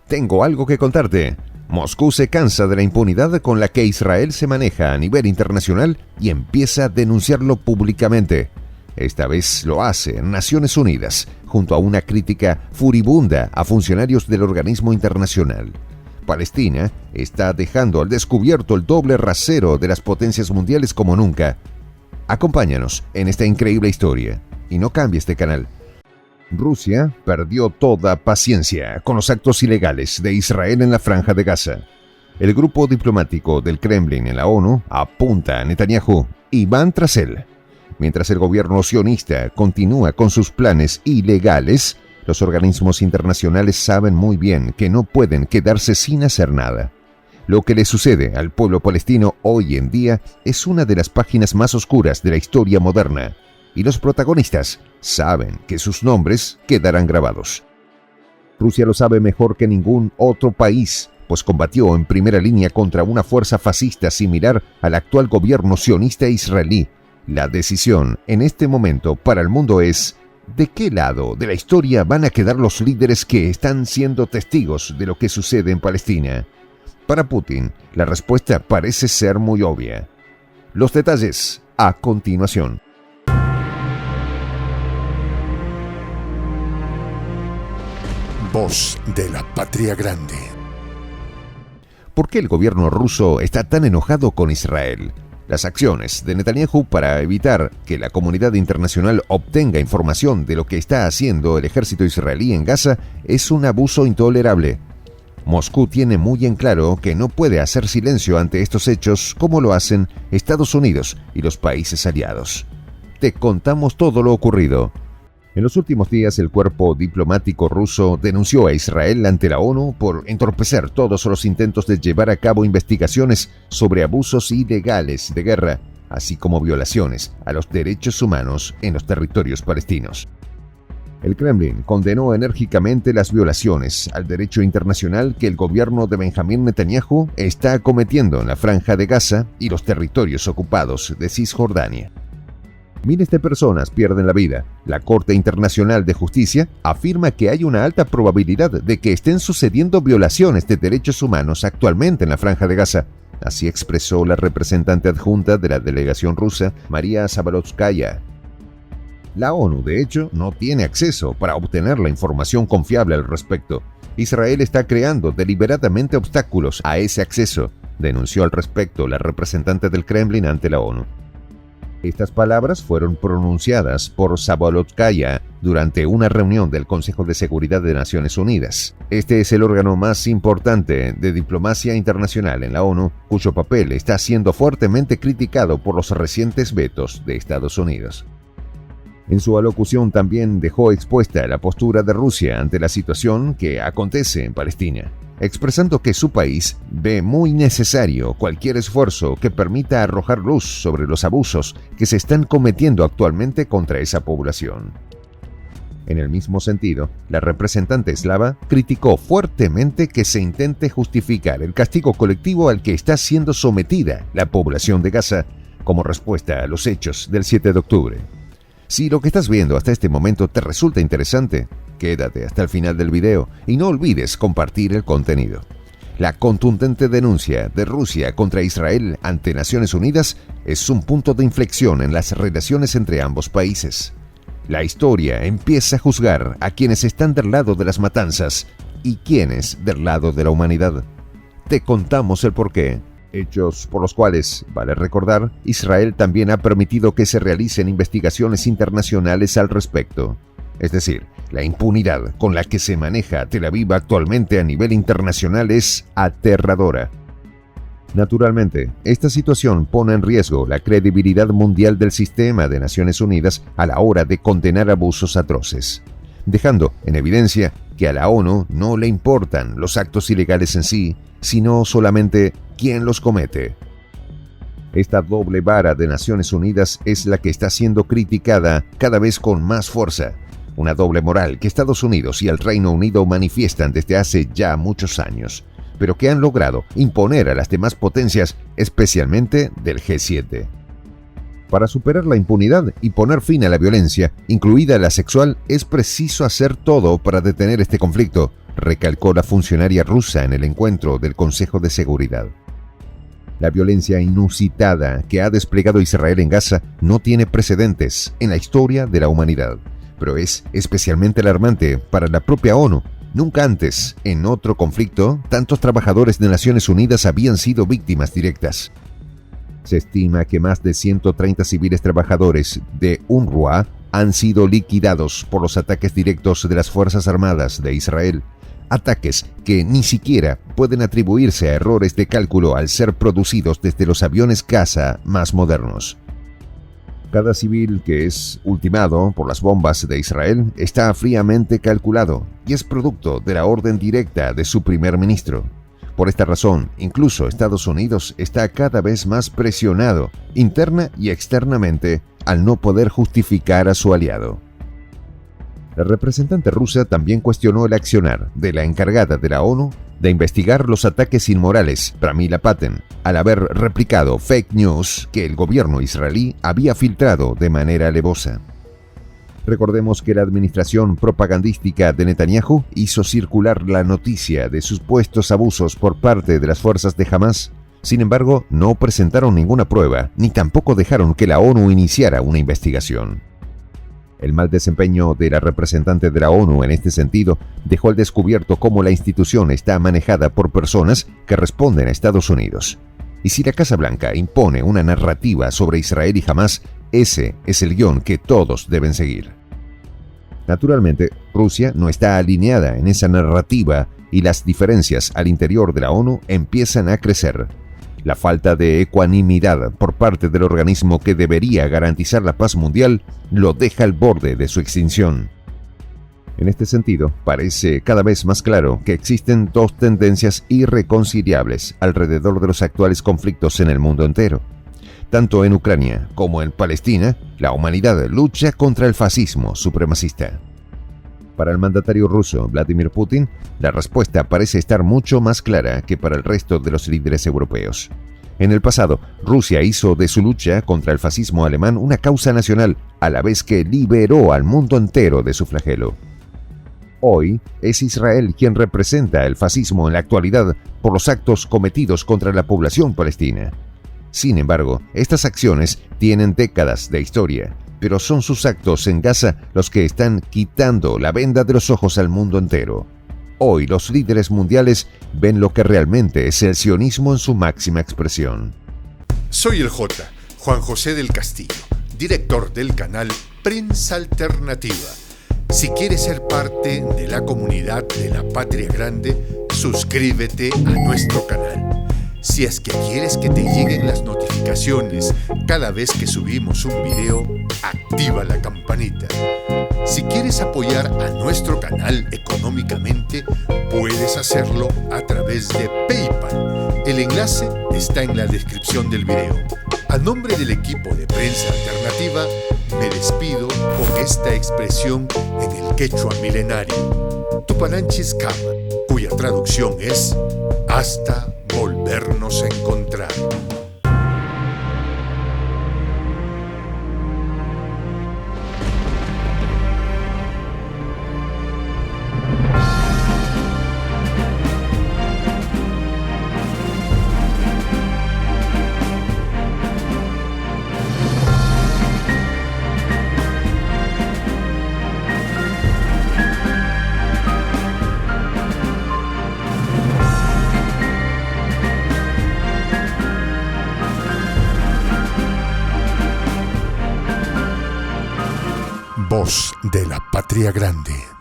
Tengo algo que contarte. Moscú se cansa de la impunidad con la que Israel se maneja a nivel internacional y empieza a denunciarlo públicamente. Esta vez lo hace en Naciones Unidas, junto a una crítica furibunda a funcionarios del organismo internacional. Palestina está dejando al descubierto el doble rasero de las potencias mundiales como nunca. Acompáñanos en esta increíble historia y no cambies de canal. Rusia perdió toda paciencia con los actos ilegales de Israel en la Franja de Gaza. El grupo diplomático del Kremlin en la ONU apunta a Netanyahu y van tras él. Mientras el gobierno sionista continúa con sus planes ilegales, los organismos internacionales saben muy bien que no pueden quedarse sin hacer nada. Lo que le sucede al pueblo palestino hoy en día es una de las páginas más oscuras de la historia moderna. Y los protagonistas saben que sus nombres quedarán grabados. Rusia lo sabe mejor que ningún otro país, pues combatió en primera línea contra una fuerza fascista similar al actual gobierno sionista israelí. La decisión en este momento para el mundo es: ¿de qué lado de la historia van a quedar los líderes que están siendo testigos de lo que sucede en Palestina? Para Putin, la respuesta parece ser muy obvia. Los detalles a continuación. Voz de la Patria Grande. ¿Por qué el gobierno ruso está tan enojado con Israel? Las acciones de Netanyahu para evitar que la comunidad internacional obtenga información de lo que está haciendo el ejército israelí en Gaza es un abuso intolerable. Moscú tiene muy en claro que no puede hacer silencio ante estos hechos como lo hacen Estados Unidos y los países aliados. Te contamos todo lo ocurrido. En los últimos días, el cuerpo diplomático ruso denunció a Israel ante la ONU por entorpecer todos los intentos de llevar a cabo investigaciones sobre abusos ilegales de guerra, así como violaciones a los derechos humanos en los territorios palestinos. El Kremlin condenó enérgicamente las violaciones al derecho internacional que el gobierno de Benjamín Netanyahu está cometiendo en la Franja de Gaza y los territorios ocupados de Cisjordania. Miles de personas pierden la vida. La Corte Internacional de Justicia afirma que hay una alta probabilidad de que estén sucediendo violaciones de derechos humanos actualmente en la Franja de Gaza. Así expresó la representante adjunta de la delegación rusa, María Zabalotskaya. La ONU, de hecho, no tiene acceso para obtener la información confiable al respecto. Israel está creando deliberadamente obstáculos a ese acceso, denunció al respecto la representante del Kremlin ante la ONU. Estas palabras fueron pronunciadas por Zabalotskaya durante una reunión del Consejo de Seguridad de Naciones Unidas. Este es el órgano más importante de diplomacia internacional en la ONU, cuyo papel está siendo fuertemente criticado por los recientes vetos de Estados Unidos. En su alocución también dejó expuesta la postura de Rusia ante la situación que acontece en Palestina, expresando que su país ve muy necesario cualquier esfuerzo que permita arrojar luz sobre los abusos que se están cometiendo actualmente contra esa población. En el mismo sentido, la representante eslava criticó fuertemente que se intente justificar el castigo colectivo al que está siendo sometida la población de Gaza como respuesta a los hechos del 7 de octubre. Si lo que estás viendo hasta este momento te resulta interesante, quédate hasta el final del video y no olvides compartir el contenido. La contundente denuncia de Rusia contra Israel ante Naciones Unidas es un punto de inflexión en las relaciones entre ambos países. La historia empieza a juzgar a quienes están del lado de las matanzas y quienes del lado de la humanidad. Te contamos el porqué. Hechos por los cuales, vale recordar, Israel también ha permitido que se realicen investigaciones internacionales al respecto. Es decir, la impunidad con la que se maneja Tel Aviv actualmente a nivel internacional es aterradora. Naturalmente, esta situación pone en riesgo la credibilidad mundial del sistema de Naciones Unidas a la hora de condenar abusos atroces, dejando en evidencia que a la ONU no le importan los actos ilegales en sí, sino solamente quién los comete. Esta doble vara de Naciones Unidas es la que está siendo criticada cada vez con más fuerza. Una doble moral que Estados Unidos y el Reino Unido manifiestan desde hace ya muchos años, pero que han logrado imponer a las demás potencias, especialmente del G7. Para superar la impunidad y poner fin a la violencia, incluida la sexual, es preciso hacer todo para detener este conflicto, recalcó la funcionaria rusa en el encuentro del Consejo de Seguridad. La violencia inusitada que ha desplegado Israel en Gaza no tiene precedentes en la historia de la humanidad, pero es especialmente alarmante para la propia ONU. Nunca antes, en otro conflicto, tantos trabajadores de Naciones Unidas habían sido víctimas directas. Se estima que más de 130 civiles trabajadores de UNRWA han sido liquidados por los ataques directos de las Fuerzas Armadas de Israel. Ataques que ni siquiera pueden atribuirse a errores de cálculo al ser producidos desde los aviones caza más modernos. Cada civil que es ultimado por las bombas de Israel está fríamente calculado y es producto de la orden directa de su primer ministro. Por esta razón, incluso Estados Unidos está cada vez más presionado, interna y externamente, al no poder justificar a su aliado. La representante rusa también cuestionó el accionar de la encargada de la ONU de investigar los ataques inmorales, Pramila Patten, al haber replicado fake news que el gobierno israelí había filtrado de manera alevosa. Recordemos que la administración propagandística de Netanyahu hizo circular la noticia de supuestos abusos por parte de las fuerzas de Hamás. Sin embargo, no presentaron ninguna prueba, ni tampoco dejaron que la ONU iniciara una investigación. El mal desempeño de la representante de la ONU en este sentido dejó al descubierto cómo la institución está manejada por personas que responden a Estados Unidos. Y si la Casa Blanca impone una narrativa sobre Israel y Hamás, ese es el guión que todos deben seguir. Naturalmente, Rusia no está alineada en esa narrativa y las diferencias al interior de la ONU empiezan a crecer. La falta de ecuanimidad por parte del organismo que debería garantizar la paz mundial lo deja al borde de su extinción. En este sentido, parece cada vez más claro que existen dos tendencias irreconciliables alrededor de los actuales conflictos en el mundo entero. Tanto en Ucrania como en Palestina, la humanidad lucha contra el fascismo supremacista. Para el mandatario ruso Vladimir Putin, la respuesta parece estar mucho más clara que para el resto de los líderes europeos. En el pasado, Rusia hizo de su lucha contra el fascismo alemán una causa nacional, a la vez que liberó al mundo entero de su flagelo. Hoy es Israel quien representa el fascismo en la actualidad por los actos cometidos contra la población palestina. Sin embargo, estas acciones tienen décadas de historia, pero son sus actos en Gaza los que están quitando la venda de los ojos al mundo entero. Hoy los líderes mundiales ven lo que realmente es el sionismo en su máxima expresión. Soy el J, Juan José del Castillo, director del canal Prensa Alternativa. Si quieres ser parte de la comunidad de la Patria Grande, suscríbete a nuestro canal. Si es que quieres que te lleguen las notificaciones cada vez que subimos un video, activa la campanita. Si quieres apoyar a nuestro canal económicamente, puedes hacerlo a través de PayPal. El enlace está en la descripción del video. A nombre del equipo de Prensa Alternativa, me despido con esta expresión en el quechua milenario, Tupananchis Kama, cuya traducción es hasta volvernos a encontrar. Voz de la Patria Grande.